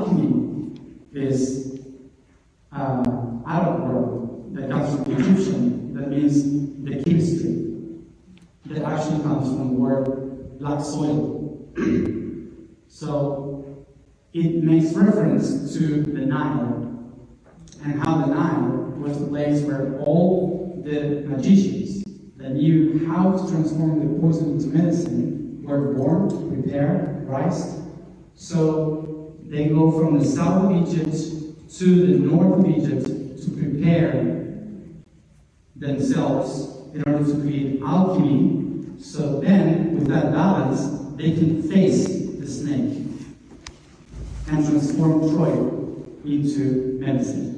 alchemy is Arab word that comes from Egyptian, that means the chemistry, that actually comes from the word black soil. So it makes reference to the Nile, and how the Nile was the place where all the magicians that knew how to transform the poison into medicine were born, prepared, raised. So they go from the south of Egypt to the north of Egypt to prepare themselves in order to create alchemy. So then, with that balance, they can face the snake and transform Troy into medicine.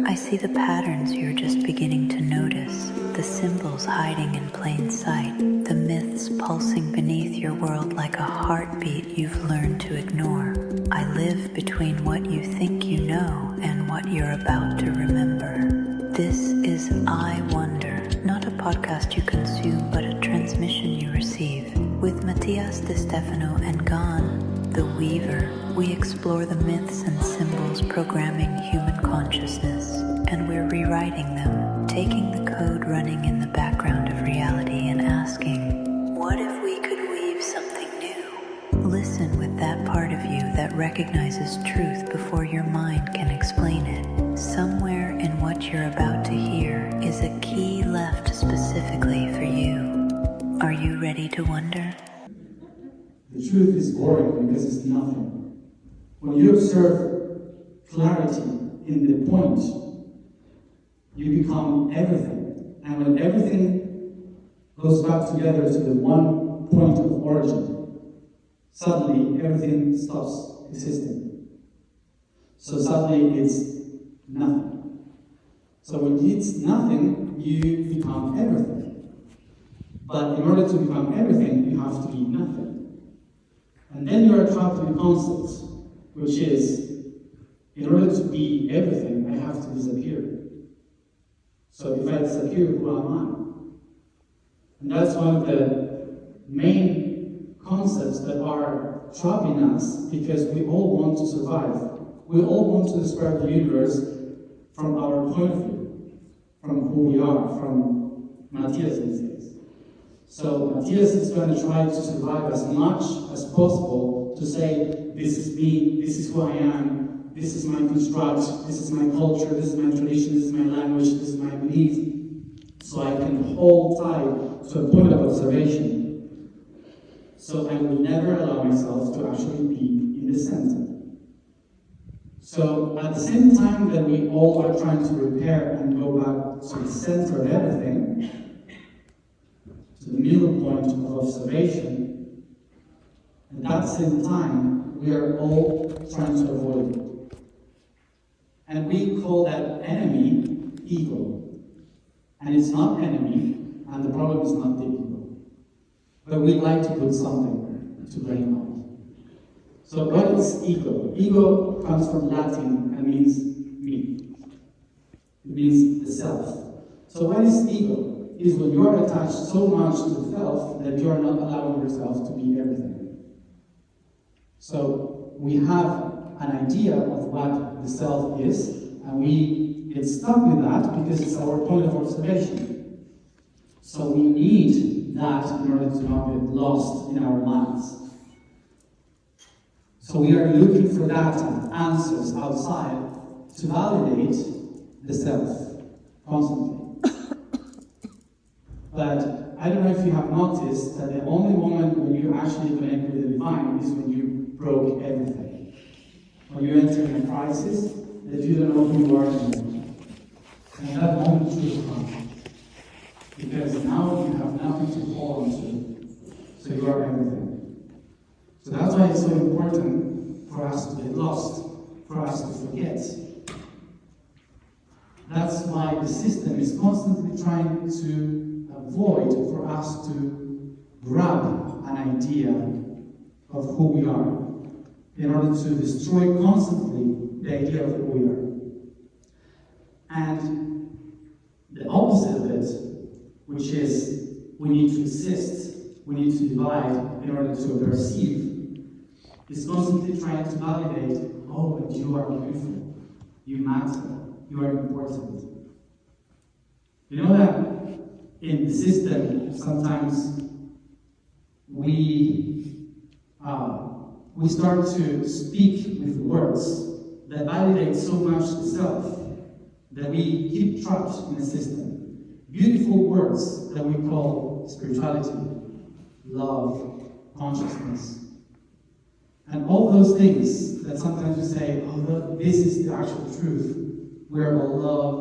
I see the patterns you're just beginning to notice, the symbols hiding in plain sight, the myths pulsing beneath your world like a heartbeat you've learned to ignore. I live between what you think you know and what you're about to remember. This is I Wonder, not a podcast you consume, but a transmission you receive. With Matías Stefano and Gan, the Weaver, we explore the myths and symbols programming human consciousness, and we're rewriting them, taking the code running in the background of reality and asking, what if we could weave something new? Listen with that part of you that recognizes truth before your mind can explain it. Somewhere in what you're about to hear is a key left specifically for you. Are you ready to wonder? The truth is boring because it's nothing. When you observe clarity in the point, you become everything. And when everything goes back together to the one point of origin, suddenly everything stops existing. So suddenly it's nothing. So when it's nothing, you become everything. But in order to become everything, you have to be nothing. And then you are trapped in a concept, which is, in order to be everything, I have to disappear. So if I disappear, who am I? And that's one of the main concepts that are trapping us, because we all want to survive. We all want to describe the universe from our point of view, from who we are, from Matías these days. So Matías is going to try to survive as much as possible to say, this is me, this is who I am, this is my construct, this is my culture, this is my tradition, this is my language, this is my belief. So I can hold tight to a point of observation. So I will never allow myself to actually be in the center. So at the same time that we all are trying to repair and go back to the center of everything, to the middle point of observation, at that same time, we are all trying to avoid it. And we call that enemy ego. And it's not enemy, and the problem is not the ego. But we like to put something to blame on. So what is ego? Ego comes from Latin and means me. It means the self. So what is ego? It is when you are attached so much to the self that you are not allowing yourself to be everything. So we have an idea of what the self is, and we get stuck with that because it's our point of observation. So we need that in order to not get lost in our minds. So we are looking for that answers outside to validate the self constantly. But I don't know if you have noticed that the only moment when you actually connect with the divine is when you broke everything. When you enter in a crisis that you don't know who you are anymore. And that moment truly comes. Because now you have nothing to hold on to. So you are everything. So that's why it's so important for us to get lost, for us to forget. That's why the system is constantly trying to avoid for us to grab an idea of who we are in order to destroy constantly the idea of who we are. And the opposite of it, which is we need to exist, we need to divide in order to perceive, is constantly trying to validate, oh, but you are beautiful, you matter, you are important. You know that in the system, sometimes we start to speak with words that validate so much the self that we keep trapped in a system. Beautiful words that we call spirituality, love, consciousness. And all those things that sometimes we say, oh, look, this is the actual truth. We're all love,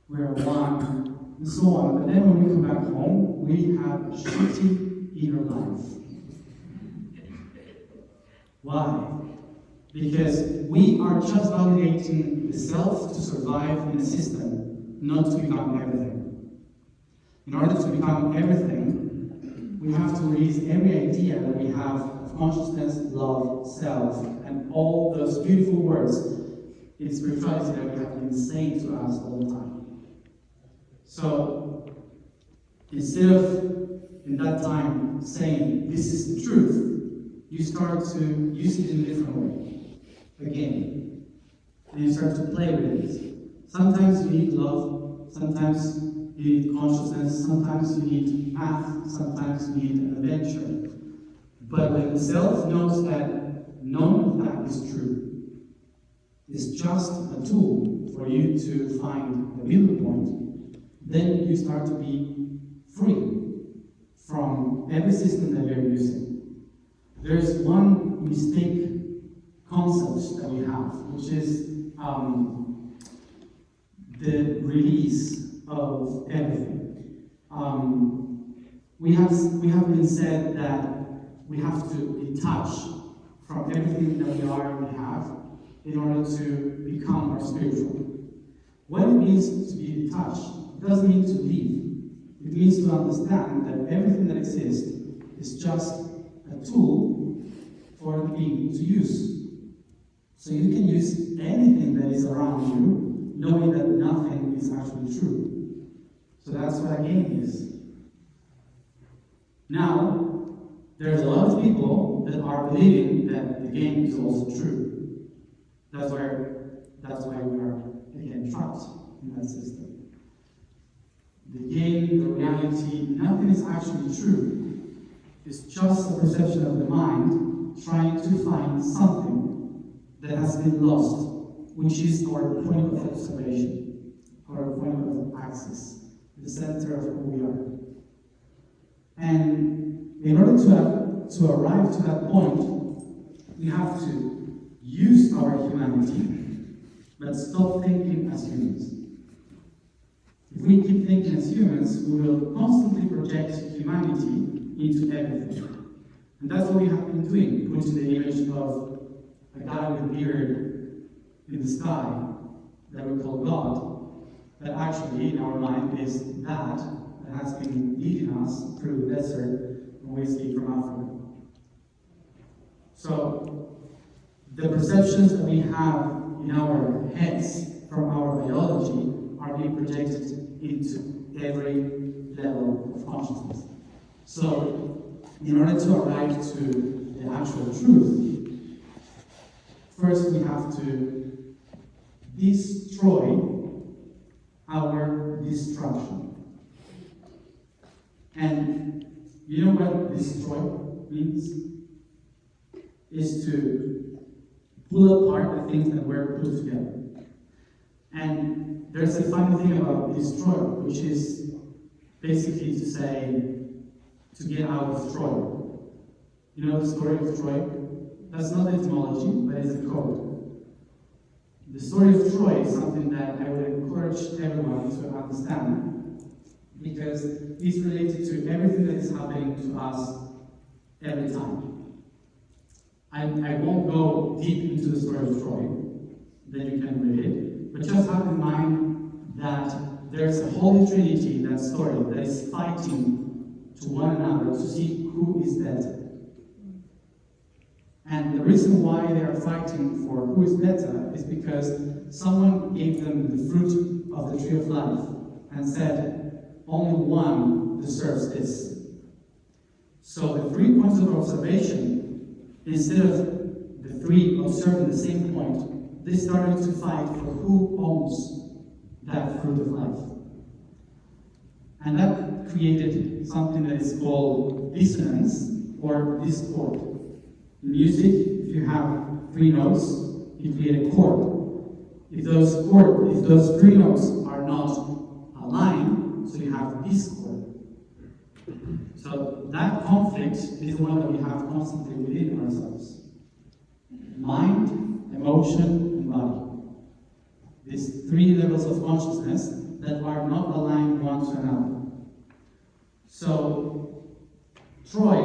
we're one, and so on. But then when we come back home, we have a shitty inner life. Why? Because we are just validating the self to survive in a system, not to become everything. In order to become everything, we have to release every idea that we have of consciousness, love, self, and all those beautiful words in spirituality that we have been saying to us all the time. So, instead of, in that time, saying, this is the truth, you start to use it in a different way. Again. And you start to play with it. Sometimes you need love, sometimes you need consciousness, sometimes you need math, sometimes you need an adventure. But when the self knows that none of that is true, it's just a tool for you to find the middle point, then you start to be free from every system that you're using. There's one mistake concept that we have, which is the release of everything. We have been said that we have to detach from everything that we are and we have in order to become more spiritual. What it means to be detached, it doesn't mean to leave. It means to understand that everything that exists is just a tool for the being to use. So you can use anything that is around you, knowing that nothing is actually true. So that's what a game is. Now, there's a lot of people that are believing that the game is also true. That's why we are, again, trapped in that system. The game, the reality, nothing is actually true. It's just a perception of the mind trying to find something that has been lost, which is our point of observation, our point of access, the center of who we are. And in order to arrive to that point, we have to use our humanity, but stop thinking as humans. If we keep thinking as humans, we will constantly project humanity into everything. And that's what we have been doing, putting the image of a guy with a beard in the sky that we call God, that actually in our mind is that has been leading us through the desert when we escaped from Africa. So, the perceptions that we have in our heads from our biology are being projected into every level of consciousness. So, in order to arrive to the actual truth, first we have to destroy our destruction. And you know what destroy means? Is to pull apart the things that were put together. And there's a funny thing about destroy, which is basically to say, to get out of Troy. You know the story of Troy? That's not etymology, but it's a code. The story of Troy is something that I would encourage everyone to understand, because it's related to everything that is happening to us every time. I won't go deep into the story of Troy, then you can read it, but just have in mind that there's a Holy Trinity in that story that is fighting to one another to see who is better. And the reason why they are fighting for who is better is because someone gave them the fruit of the tree of life and said, only one deserves this. So the 3 points of observation instead of the three observing the same point, they started to fight for who owns that fruit of life. And that created something that is called dissonance or discord. In music, if you have three notes, you create a chord. If those three notes are not aligned, so you have discord. So that conflict is one that we have constantly within ourselves. Mind, emotion, and body. These three levels of consciousness that are not aligned one to another. So, Troy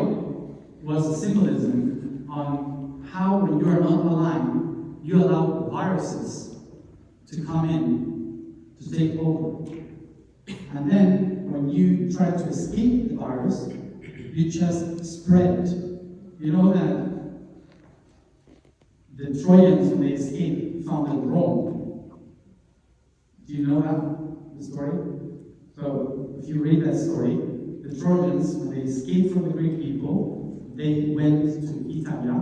was a symbolism on how when you are not aligned, you allow viruses to come in, to take over. And then, when you try to escape the virus, you just spread it. You know that the Trojans, when they escaped, founded Rome. Do you know that, the story? So, if you read that story, the Trojans, when they escaped from the Greek people, they went to Italia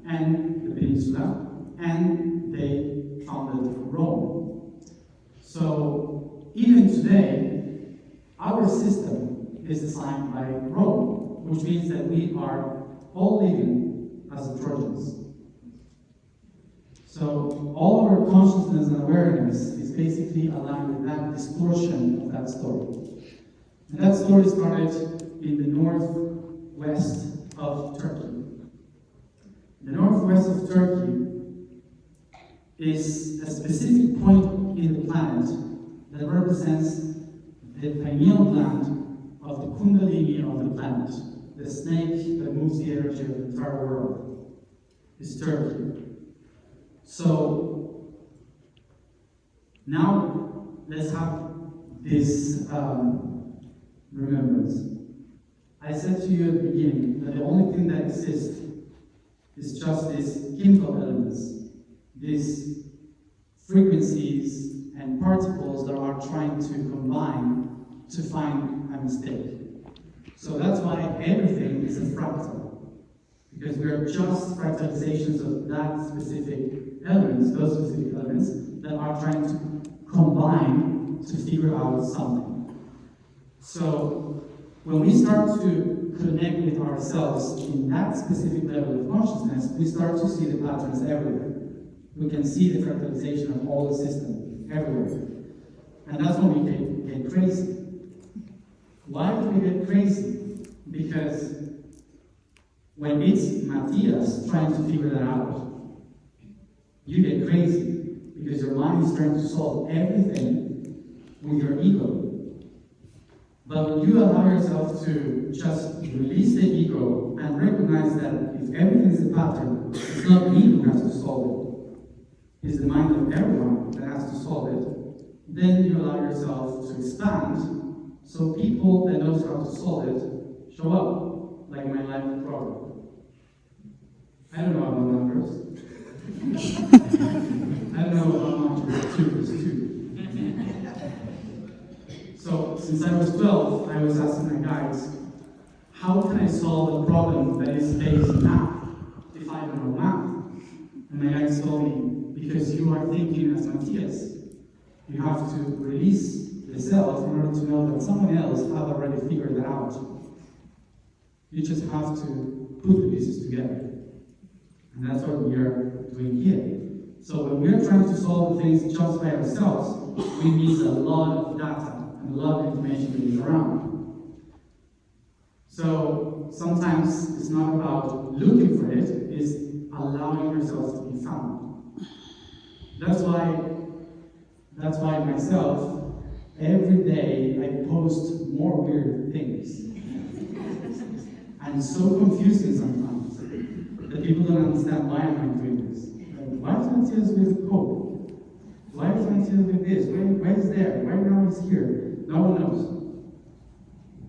and the peninsula, and they founded Rome. So, even today, our system is designed by Rome, which means that we are all living as the Trojans. So all our consciousness and awareness is basically aligned with that distortion of that story. And that story started in the northwest of Turkey. The northwest of Turkey is a specific point in the planet that represents the pineal gland of the kundalini of the planet, the snake that moves the energy of the entire world, is Turkey. So now let's have this remembrance. I said to you at the beginning that the only thing that exists is just these chemical elements, these frequencies and particles that are trying to combine to find a mistake. So that's why everything is a fractal, because we are just fractalizations of that specific elements, those specific elements that are trying to combine to figure out something. So when we start to connect with ourselves in that specific level of consciousness, we start to see the patterns everywhere. We can see the fractalization of all the system everywhere. And that's when we get crazy. Why do we get crazy? Because when it's Matías trying to figure that out, you get crazy because your mind is trying to solve everything with your ego. But when you allow yourself to just release the ego and recognize that if everything is a pattern, it's not me who has to solve it, it's the mind of everyone that has to solve it, then you allow yourself to expand so people that knows how to solve it show up, like my life program. I don't know about numbers. I don't know how much is 2 is 2. So, since I was 12, I was asking my guides, how can I solve a problem that is based in math if I don't know math? And my guides told me, because you are thinking as Matías. You have to release the self in order to know that someone else has already figured that out. You just have to put the pieces together. And that's what we are doing here. So when we're trying to solve the things just by ourselves, we miss a lot of data and a lot of information that is around. So sometimes it's not about looking for it, it's allowing yourself to be found. That's why myself, every day I post more weird things. And it's so confusing sometimes that people don't understand why am I doing this. Like, why is Matías with hope? Why is Matías with this? Why is there? Why now is here? No one knows.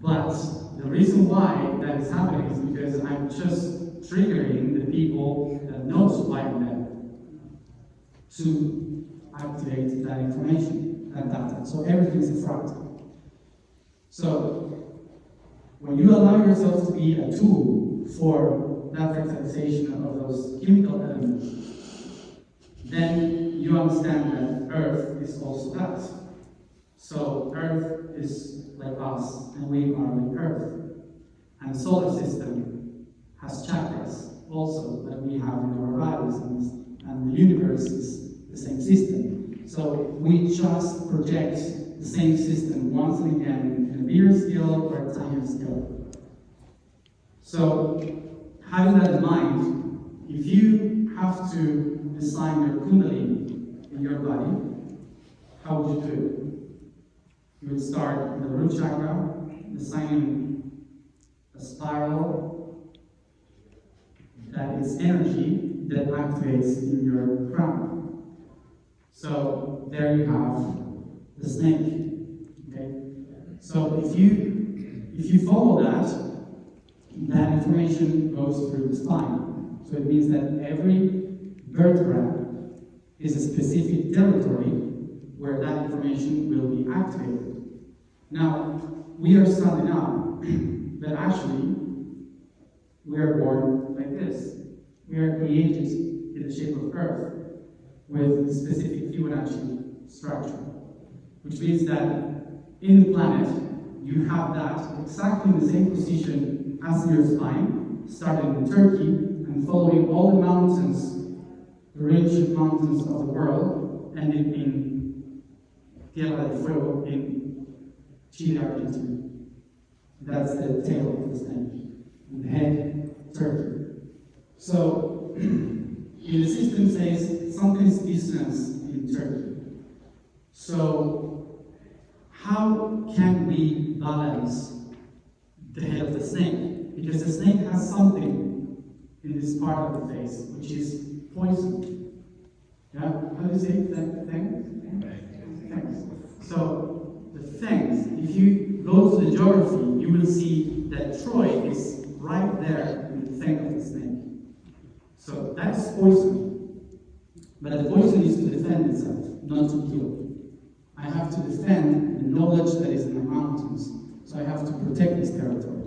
But the reason why that is happening is because I'm just triggering the people that knows why I'm there to activate that information, that data. So everything is a fractal. So when you allow yourself to be a tool for that fertilization of those chemical elements, then you understand that Earth is also that. So Earth is like us, and we are like Earth. And the solar system has chakras also that we have in our bodies, and the universe is the same system. So we just project the same system once and again in a bigger scale or a tinier scale. So having that in mind, if you have to design your kundalini in your body, how would you do it? You would start with the root chakra, designing a spiral that is energy that activates in your crown. So there you have the snake. Okay? So if you follow that information goes through the spine. So it means that every vertebra is a specific territory where that information will be activated. Now, we are standing up, but actually, we are born like this. We are created in the shape of Earth with a specific Fibonacci structure, which means that in the planet, you have that exactly in the same position as in your spine, starting in Turkey and following all the mountains, the range of mountains of the world, ending in Tierra del Fuego in Chile, Argentina. That's the tail of the snake, and the head, Turkey. So, the system says something's dissonance in Turkey. So, how can we balance the head of the snake? Because the snake has something in this part of the face, which is poison. Yeah? How do you say that thing? Thanks. So, the fangs, if you go to the geography, you will see that Troy is right there in the fang of the snake. So, that's poison. But the poison is to defend itself, not to kill. I have to defend the knowledge that is in the mountains. So I have to protect this territory.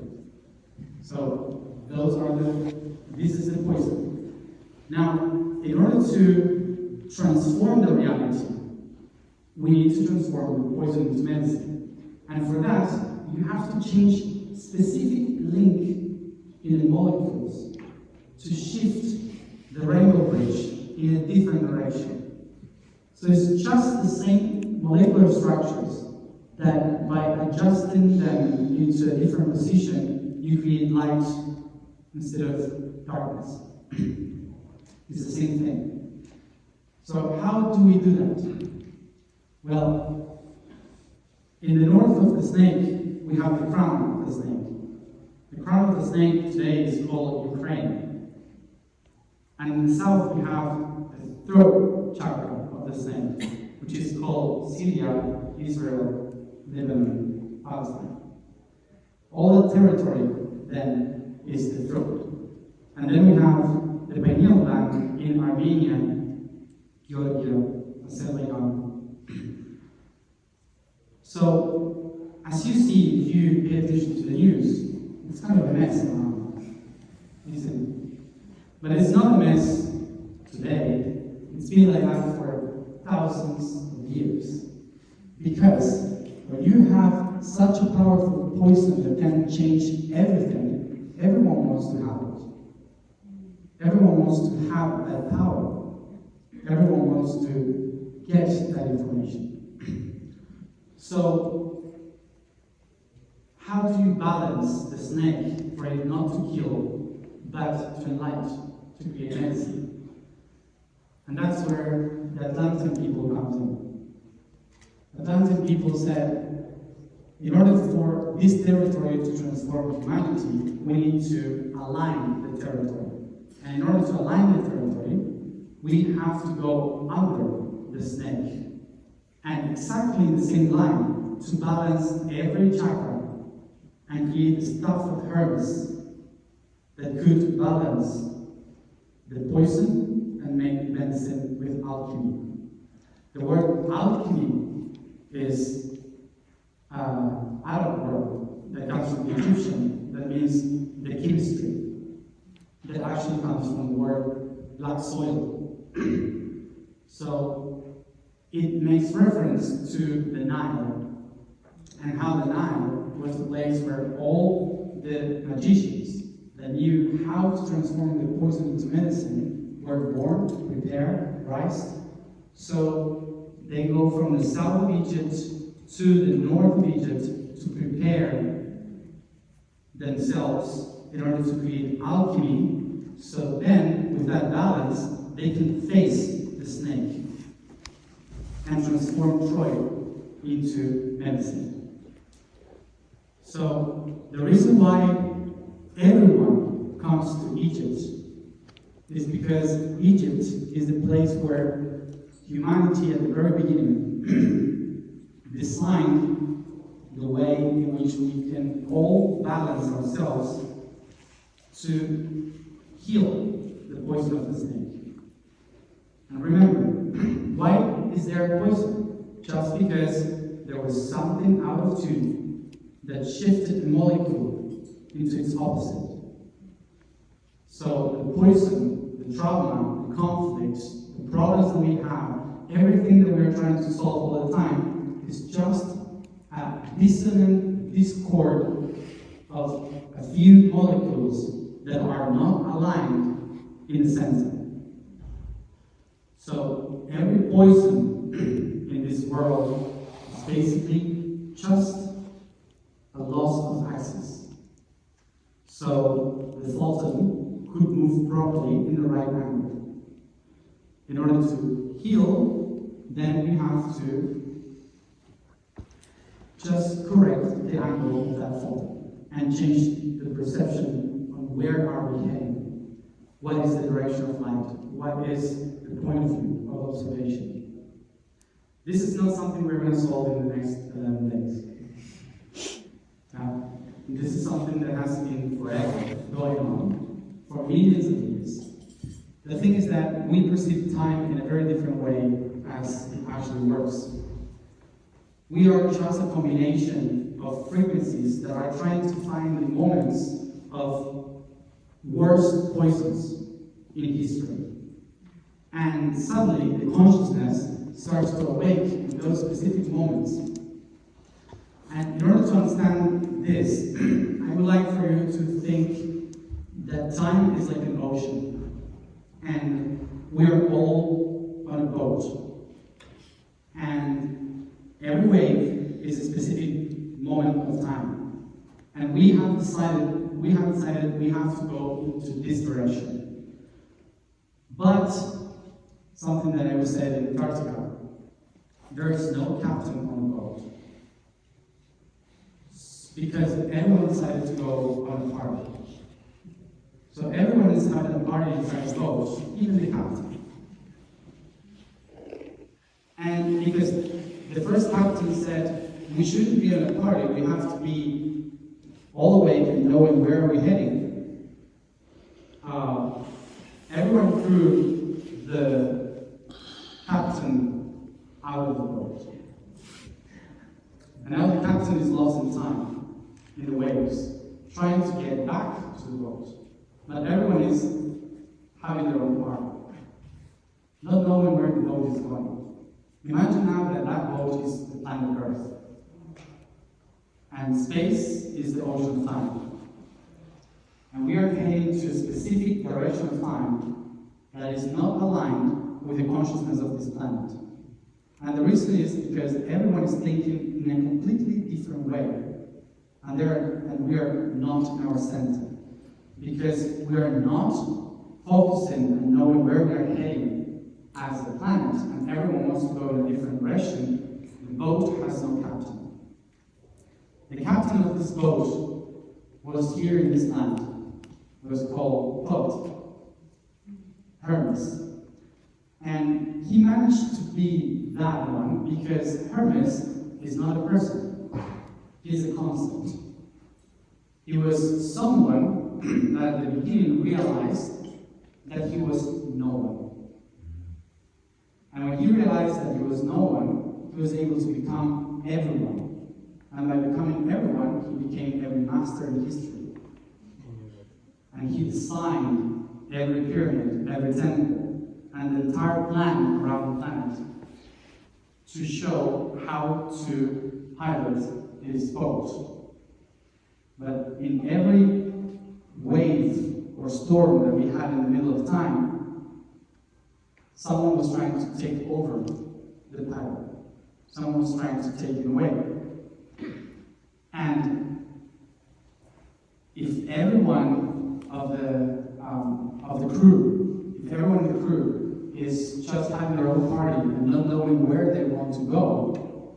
So this is the poison. Now, in order to transform the reality, we need to transform the poison into medicine. And for that, you have to change specific link in the molecules to shift the rainbow bridge in a different direction. So it's just the same molecular structures that by adjusting them into a different position, you create light instead of darkness. It's the same thing. So how do we do that? Well, in the north of the snake, we have the crown of the snake. The crown of the snake today is called Ukraine. And in the south, we have the throat chakra of the snake, which is called Syria, Israel, Lebanon, Palestine. All the territory then is the throat. And then we have the pineal gland in Armenia, Georgia, Azerbaijan. So, as you see, if you pay attention to the news, it's kind of a mess now, isn't it? But it's not a mess today. It's been like that for thousands of years. Because when you have such a powerful poison that can change everything, everyone wants to have it. Everyone wants to have that power. Everyone wants to get that information. So, how do you balance the snake for it not to kill, but to enlighten, to create medicine? And that's where the Atlantean people comes in. Atlantean people said, in order for this territory to transform humanity, we need to align the territory. And in order to align the territory, we have to go under the snake. And exactly in the same line, to balance every chakra and create the stuff of herbs that could balance the poison and make medicine with alchemy. The word alchemy is Arab word that comes from the Egyptian, that means the chemistry. that actually comes from the word black soil. So it makes reference to the Nile, and how the Nile was the place where all the magicians that knew how to transform the poison into medicine were born, prepared, raised. So they go from the south of Egypt to the north of Egypt to prepare themselves in order to create alchemy. So then, with that balance, they can face the snake and transform Troy into medicine. So the reason why everyone comes to Egypt is because Egypt is the place where humanity at the very beginning designed the way in which we can all balance ourselves to heal the poison of the snake. And remember, why is there poison? Just because there was something out of tune that shifted the molecule into its opposite. So the poison, the trauma, the conflicts, the problems that we have, everything that we're trying to solve all the time is just a dissonant discord of a few molecules that are not aligned in the center. So every poison in this world is basically just a loss of axis. So the photon could move properly in the right angle. In order to heal, then we have to just correct the angle of that photon and change the perception on where are we heading, what is the direction of light, what is the point of view of observation. This is not something we're going to solve in the next 11 days. This is something that has been forever going on for millions of years. The thing is that we perceive time in a very different way as it actually works. We are just a combination of frequencies that are trying to find the moments of worst poisons in history. And suddenly the consciousness starts to awake in those specific moments. And in order to understand this, I would like for you to think that time is like an ocean. And we are all on a boat. And every wave is a specific moment of time. And we have decided we have to go into this direction. But something that I was said in Antarctica, there is no captain on the boat. Because everyone decided to go on a party. So everyone is having a party inside the boat, even the captain. And because the first captain said, we shouldn't be on a party, we have to be all awake and knowing where we're heading. Everyone threw the captain out of the boat. And now the captain is lost in time, in the waves, trying to get back to the boat. But everyone is having their own party, not knowing where the boat is going. Imagine now that that boat is the planet Earth, and space is the ocean of time. And we are heading to a specific direction of time that is not aligned with the consciousness of this planet. And the reason is because everyone is thinking in a completely different way. And we are not in our center. Because we are not focusing and knowing where we are heading as a planet, and everyone wants to go in a different direction, the boat has no captain. The captain of this boat was here in this land. It was called Hermes. And he managed to be that one because Hermes is not a person. He is a concept. He was someone that at the beginning realized that he was no one. And when he realized that he was no one, he was able to become everyone. And by becoming everyone, he became every master in history. And he designed every pyramid, every temple, and the entire plan around the planet to show how to pilot his boat. But in every wave or storm that we had in the middle of time, someone was trying to take over the pilot. Someone was trying to take it away. And if everyone of the crew, if everyone in the crew is just having their own party and not knowing where they want to go,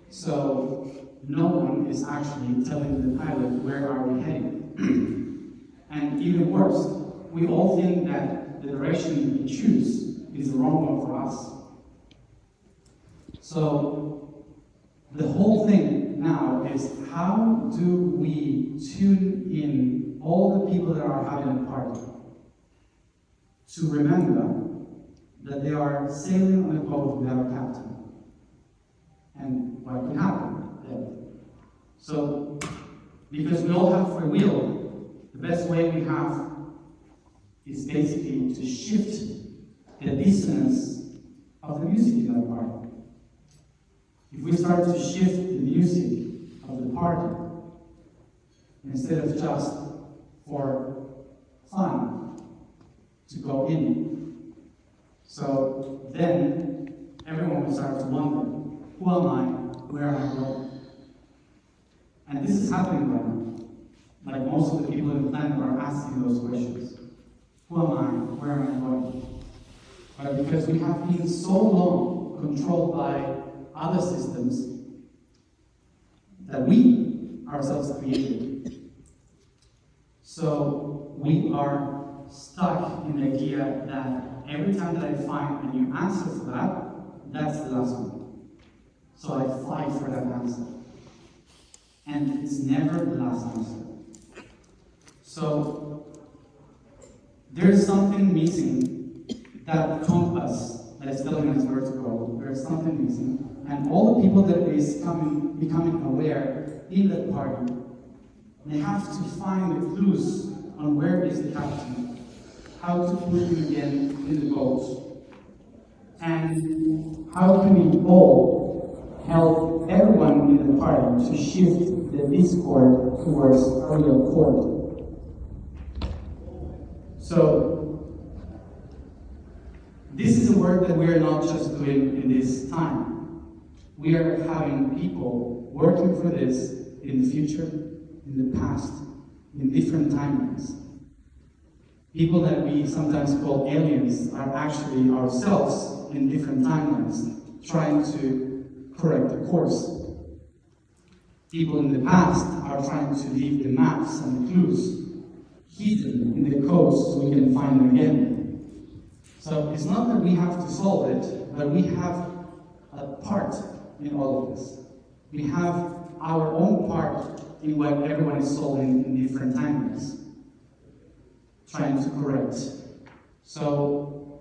so no one is actually telling the pilot where are we heading. And even worse, we all think that the direction we choose is the wrong one for us. So the whole thing now is, how do we tune in all the people that are having a party to remember that they are sailing on a boat without a captain? And what can happen then? So, because we all have free will, the best way we have is basically to shift the dissonance of the music in that party. If we start to shift the music of the party, instead of just for fun, to go in, so then everyone will start to wonder, who am I? Where am I going? And this is happening right now. Like most of the people in the planet are asking those questions. Who am I? Where am I going? But because we have been so long controlled by other systems that we ourselves created. So we are stuck in the idea that every time that I find a new answer for that, that's the last one. So I fight for that answer. And it's never the last answer. So there's something missing. That compass that is telling us where to go, there's something missing. And all the people that is becoming aware in that party, they have to find the clues on where is the captain, how to put him again in the boat, and how can we all help everyone in the party to shift the discord towards a real chord. So, this is a work that we are not just doing in this time. We are having people working for this in the future, in the past, in different timelines. People that we sometimes call aliens are actually ourselves in different timelines, trying to correct the course. People in the past are trying to leave the maps and the clues hidden in the codes so we can find them again. So it's not that we have to solve it, but we have a part in all of this. We have our own part in what everyone is solving in different timelines, trying to correct. So,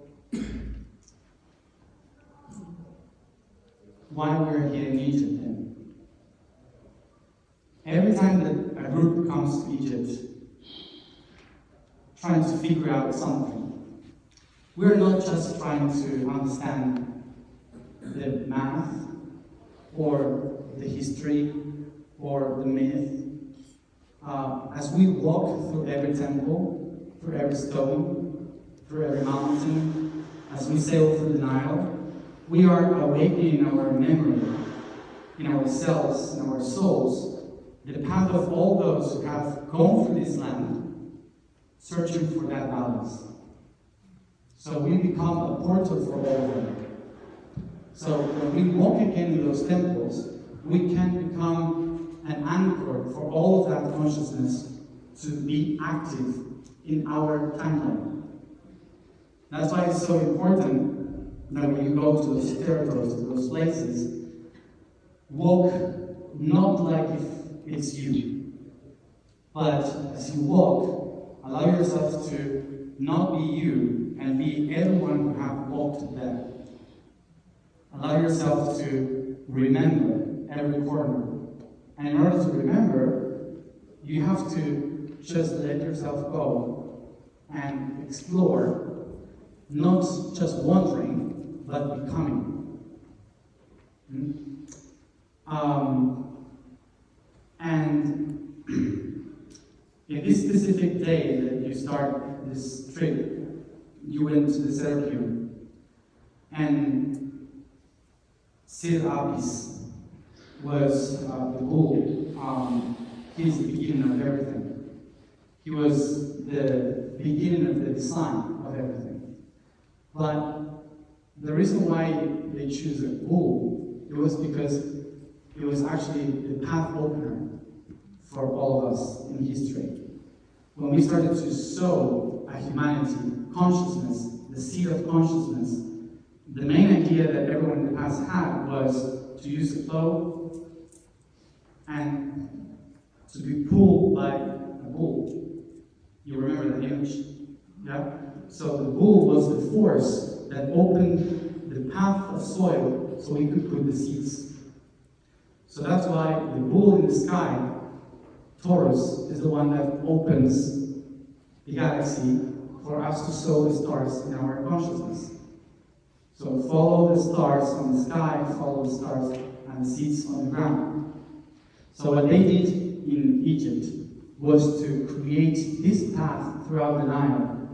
why we're here in Egypt then? Every time that a group comes to Egypt, trying to figure out something, we're not just trying to understand the math, or the history, or the myth. As we walk through every temple, through every stone, through every mountain, as we sail through the Nile, we are awakening our memory, in ourselves, in our souls, the path of all those who have gone through this land, searching for that balance. So we become a portal for all of them. So when we walk again in those temples, we can become an anchor for all of that consciousness to be active in our timeline. That's why it's so important that when you go to those territories, to those places, walk not like if it's you, but as you walk, allow yourself to not be you and be everyone who have walked there. Allow yourself to remember every corner. And in order to remember, you have to just let yourself go and explore, not just wandering, but becoming. And in this specific day that you start this trip, you went to the Serapeum, and Sir Apis was the bull. He's the beginning of everything. He was the beginning of the design of everything. But the reason why they choose a bull, it was because it was actually the path opener for all of us in history. When we started to sow a humanity, consciousness, the seed of consciousness, the main idea that everyone in the past had was to use a plow and to be pulled by a bull. You remember that image? Yeah? So the bull was the force that opened the path of soil so we could put the seeds. So that's why the bull in the sky, Taurus, is the one that opens the galaxy for us to sow the stars in our consciousness. So follow the stars on the sky, follow the stars and the seeds on the ground. So what they did in Egypt was to create this path throughout the Nile,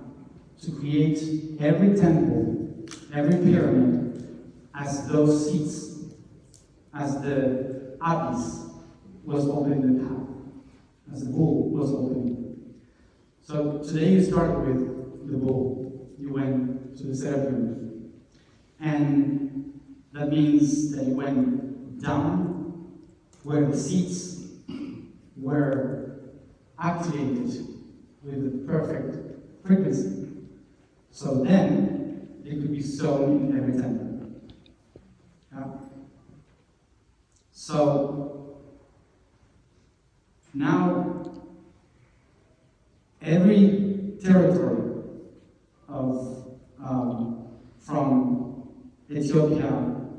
to create every temple, every pyramid, as those seeds, as the Apis was opening the path, as the bull was opening. So today you started with the bull. You went to the Serapeum. And that means that you went down where the seeds were activated with the perfect frequency. So then they could be sown in every temple. Yeah? So now every territory of from Ethiopia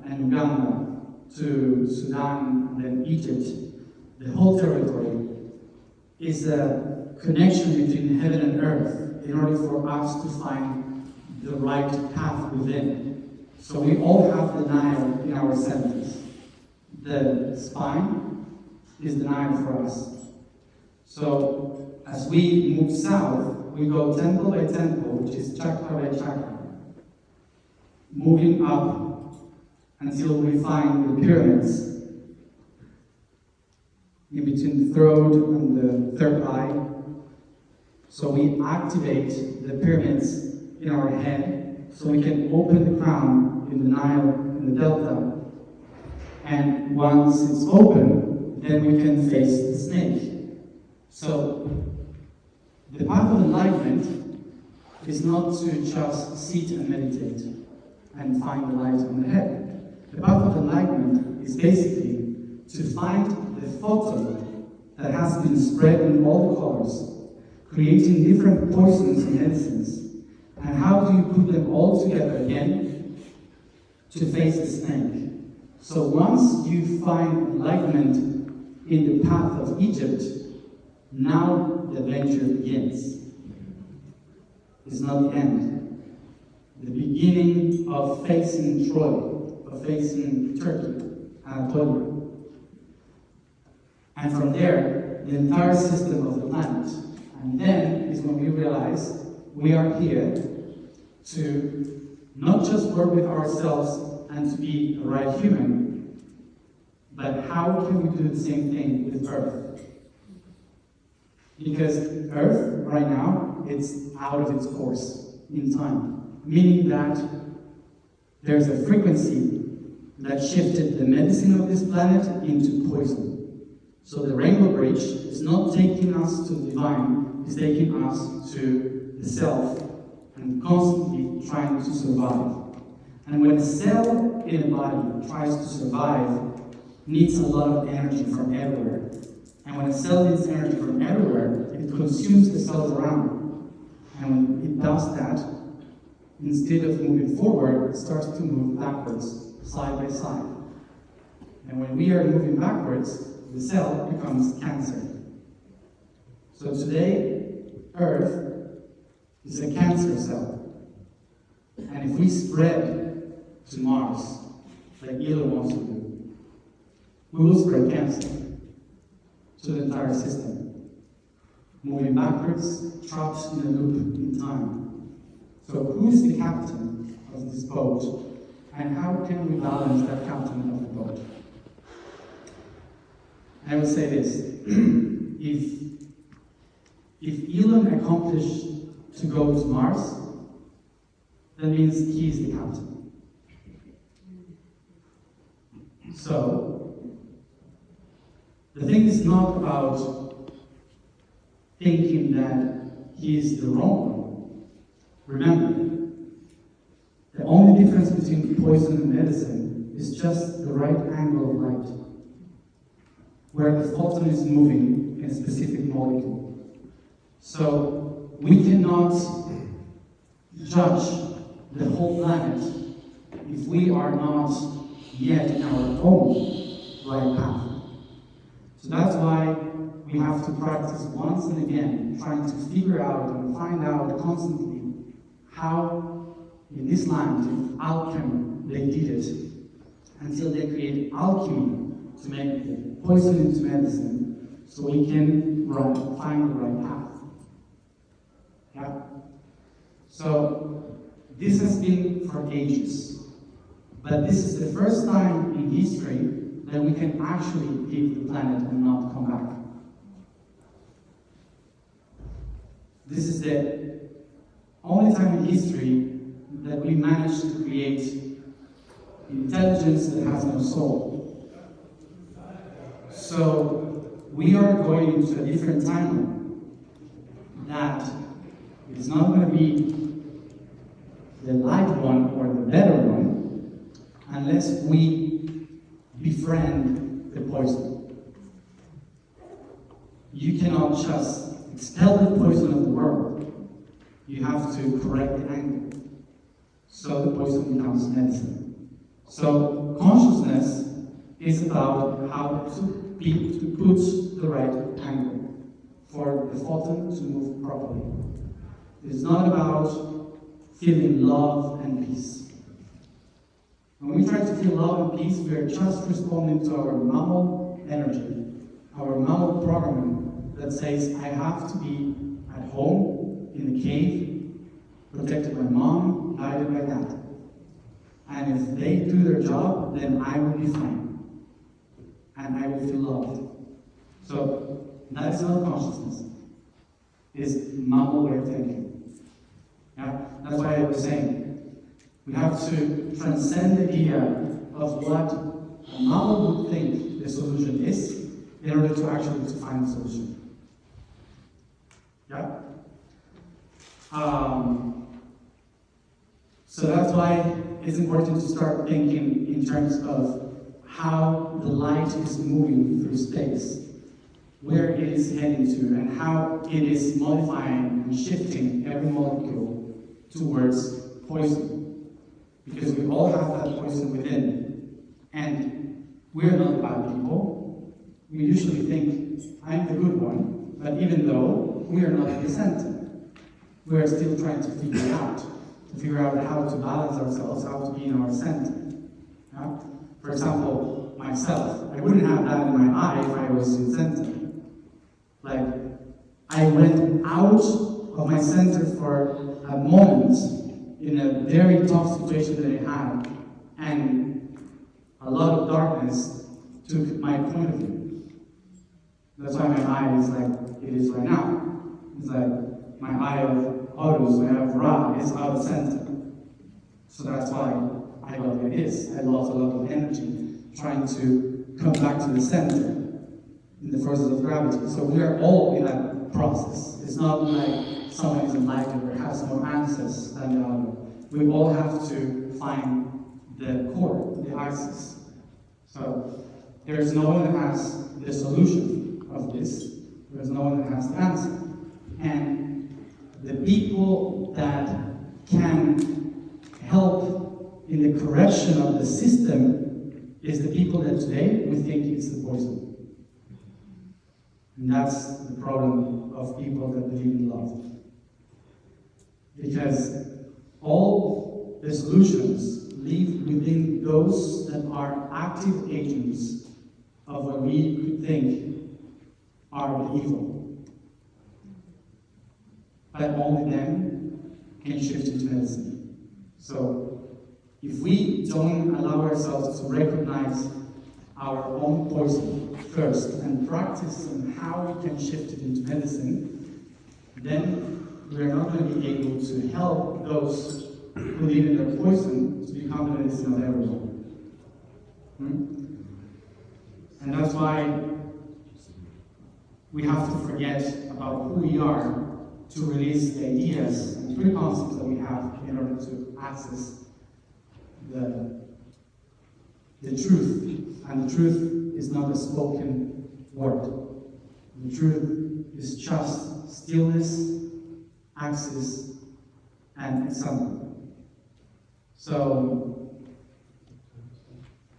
and Uganda to Sudan and then Egypt, the whole territory is a connection between heaven and earth in order for us to find the right path within. So we all have the Nile in our centers. The spine is the Nile for us. So as we move south, we go temple by temple, which is chakra by chakra, moving up until we find the pyramids in between the throat and the third eye. So we activate the pyramids in our head so we can open the crown in the Nile, in the Delta. And once it's open, then we can face the snake. So the path of enlightenment is not to just sit and meditate and find the light on the head. The path of enlightenment is basically to find the photo that has been spread in all the colors, creating different poisons and medicines. And how do you put them all together again to face the snake? So once you find enlightenment in the path of Egypt, now the adventure begins. It's not the end. The beginning of facing Troy, of facing Turkey, Anatolia. And from there, the entire system of the planet. And then is when we realize we are here to not just work with ourselves and to be a right human, but how can we do the same thing with Earth? Because Earth, right now, it's out of its course in time, meaning that there's a frequency that shifted the medicine of this planet into poison. So the Rainbow Bridge is not taking us to the divine, it's taking us to the self and constantly trying to survive. And when a cell in a body tries to survive, needs a lot of energy from everywhere. And when a cell needs energy from everywhere, it consumes the cells around. And when it does that, instead of moving forward, it starts to move backwards, side by side. And when we are moving backwards, the cell becomes cancer. So today, Earth It's a cancer cell. And if we spread to Mars, like Elon wants to do, we will spread cancer to the entire system, moving backwards, trapped in a loop in time. So who's the captain of this boat, and how can we balance that captain of the boat? I would say this, if Elon accomplished to go to Mars, that means he's the captain. So, the thing is not about thinking that he's the wrong one. Remember, the only difference between poison and medicine is just the right angle of light, where the photon is moving in a specific molecule. So we cannot judge the whole planet if we are not yet in our own right path. So that's why we have to practice once and again, trying to figure out and find out constantly how, in this land, in Alkhemia, they did it, until they create alchemy to make the poison into medicine, so we can find the right path. Yeah? So, this has been for ages. But this is the first time in history that we can actually leave the planet and not come back. This is the only time in history that we managed to create intelligence that has no soul. So we are going into a different timeline that is not going to be the light one or the better one unless we befriend the poison. You cannot just expel the poison of the world. You have to correct the angle. So the poison becomes medicine. So consciousness is about how to put the right angle for the photon to move properly. It's not about feeling love and peace. When we try to feel love and peace, we are just responding to our mammal energy, our mammal programming that says, I have to be at home, in the cave, protected by mom, guided by dad. And if they do their job, then I will be fine. And I will feel loved. So, that is not consciousness. It's mammal way of thinking. Yeah? That's why I was saying, we have to transcend the idea of what a mammal would think the solution is in order to actually find the solution. Yeah? So that's why it's important to start thinking in terms of how the light is moving through space, where it is heading to, and how it is modifying and shifting every molecule towards poison. Because we all have that poison within. And we're not bad people. We usually think, I'm the good one, but even though we are not in the center, we are still trying to figure out how to balance ourselves, how to be in our center. Yeah? For example, myself, I wouldn't have that in my eye if I was in center. Like, I went out of my center for a moment in a very tough situation that I had, and a lot of darkness took my point of view. That's why my eye is like it is right now. It's like my eye of Horus, I have Ra, is out of center. So that's why I got like this. I lost a lot of energy trying to come back to the center in the forces of gravity. So we are all in that process. It's not like someone is enlightened or has more answers than the other. We all have to find the core, the axis. So there's no one that has the solution of this. There's no one that has the answer. And the people that can help in the correction of the system is the people that today we think it's the poison. And that's the problem of people that believe in love. because all the solutions live within those that are active agents of what we could think are the evil. But only them can shift into medicine. So if we don't allow ourselves to recognize our own poison first and practice on how we can shift it into medicine, then we are not going to be able to help those who live in their poison to become the medicine of everyone. And that's why we have to forget about who we are to release the ideas and preconcepts that we have in order to access the truth. And the truth is not a spoken word. The truth is just stillness, access, and example. So,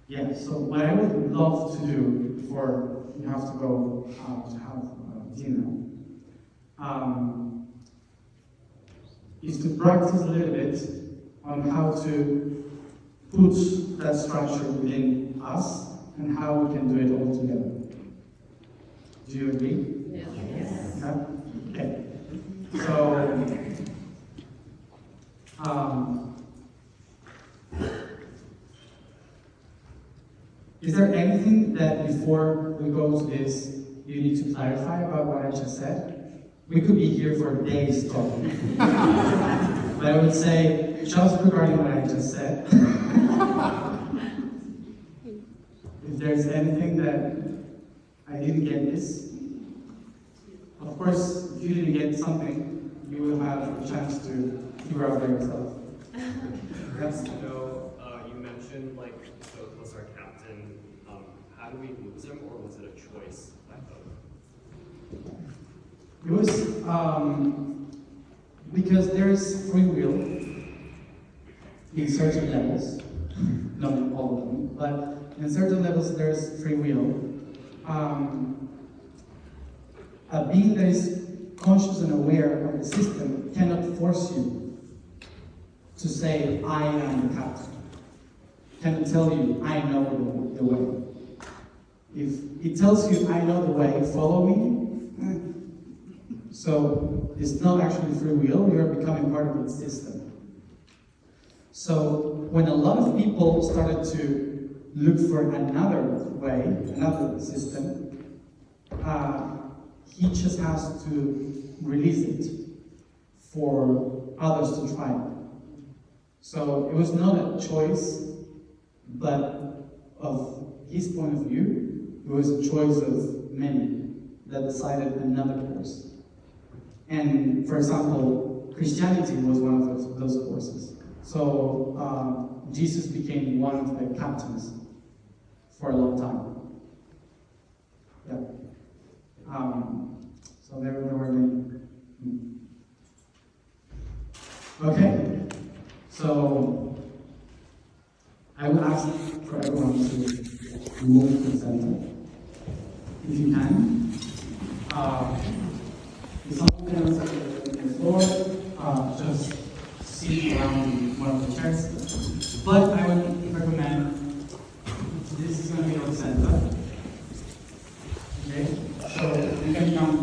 yeah, so what I would love to do before you have to go to have dinner is to practice a little bit on how to put that structure within us and how we can do it all together. Do you agree? Yes. Yeah? Okay. So, is there anything that before we go to this you need to clarify about what I just said? We could be here for days talking. But I would say, just regarding what I just said, if there's anything that I didn't get this, of course, if you didn't get something, you will have a chance to figure out for yourself. Perhaps to know, you mentioned like Soap was our captain. How do we lose him, or was it a choice by both? It was because there is free will in certain levels, not all of them, but in certain levels there is free will. A being that is conscious and aware of the system cannot force you to say, I am the captain. Cannot tell you, I know the way. If it tells you, I know the way, follow me, so it's not actually free will, you are becoming part of its system. So when a lot of people started to look for another way, another system, he just has to release it for others to try. So it was not a choice, but of his point of view, it was a choice of many that decided another course. And for example, Christianity was one of those courses. So Jesus became one of the captains for a long time. Yeah. So there were many. Okay. So I would ask for everyone to move to the center, if you can. If someone else on the floor, just sit around one of the chairs. But I would recommend this is going to be your center. Okay, so you can come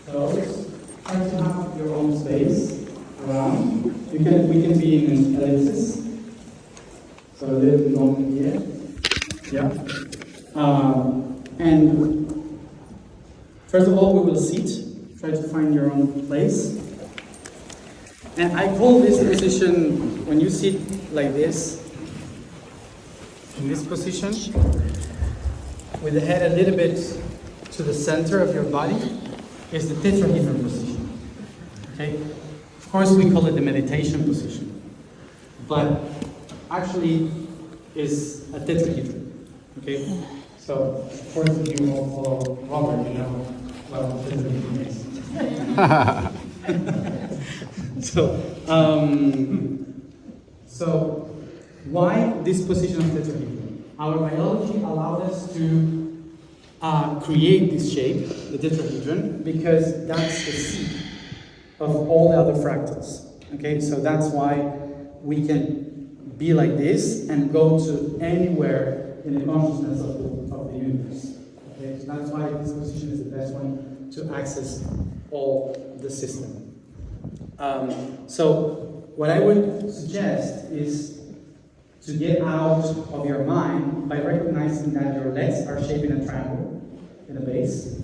close. Try to have your own space around. We can be in an ellipsis. So a little bit longer here. Yeah. And first of all, we will sit. Try to find your own place. And I call this position, when you sit like this, in this position, with the head a little bit to the center of your body, is the tetrahedron position. Okay? Of course, we call it the meditation position, but actually is a tetrahedron. Okay? So, of course, if you all follow Robert, you know what a tetrahedron is. So why this position of tetrahedron? Our biology allowed us to create this shape, the tetrahedron, because that's the seed of all the other fractals. Okay, so that's why we can be like this and go to anywhere in the consciousness of the universe. Okay, so that's why this position is the best one to access all the system. So what I would suggest is to get out of your mind by recognizing that your legs are shaping a triangle in a base.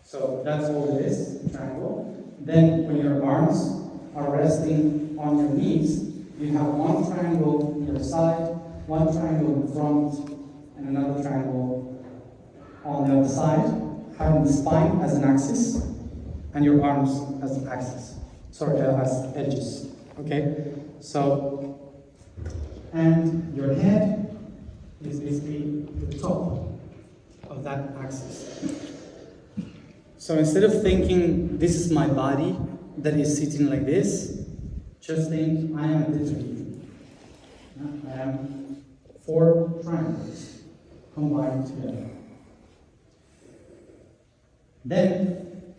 So that's all it is, triangle. Then when your arms are resting on your knees, you have one triangle in your side, one triangle in front, and another triangle on the other side, having the spine as an axis and your arms as an axis. Sorry, as edges. Okay? So, and your head is basically the top of that axis. So instead of thinking, this is my body that is sitting like this, just think, I am a tetrahedron. I am 4 triangles combined together. Then,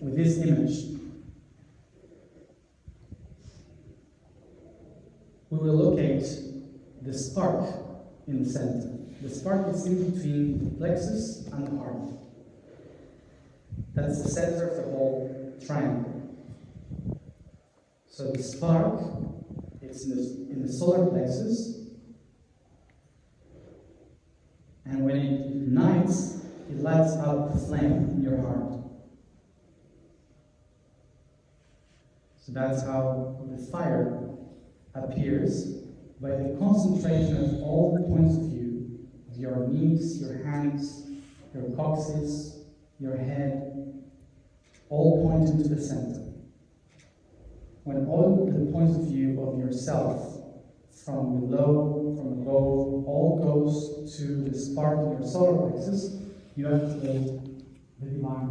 with this image, we will locate the spark in the center. The spark is in between the plexus and the heart. That's the center of the whole triangle. So the spark is in the solar plexus, and when it ignites, it lights up a flame in your heart. So that's how the fire appears, by the concentration of all the points of view of your knees, your hands, your coccyx, your head, all pointing to the center. When all the points of view of yourself, from below, from above, all goes to the spark in your solar plexus, you activate the divine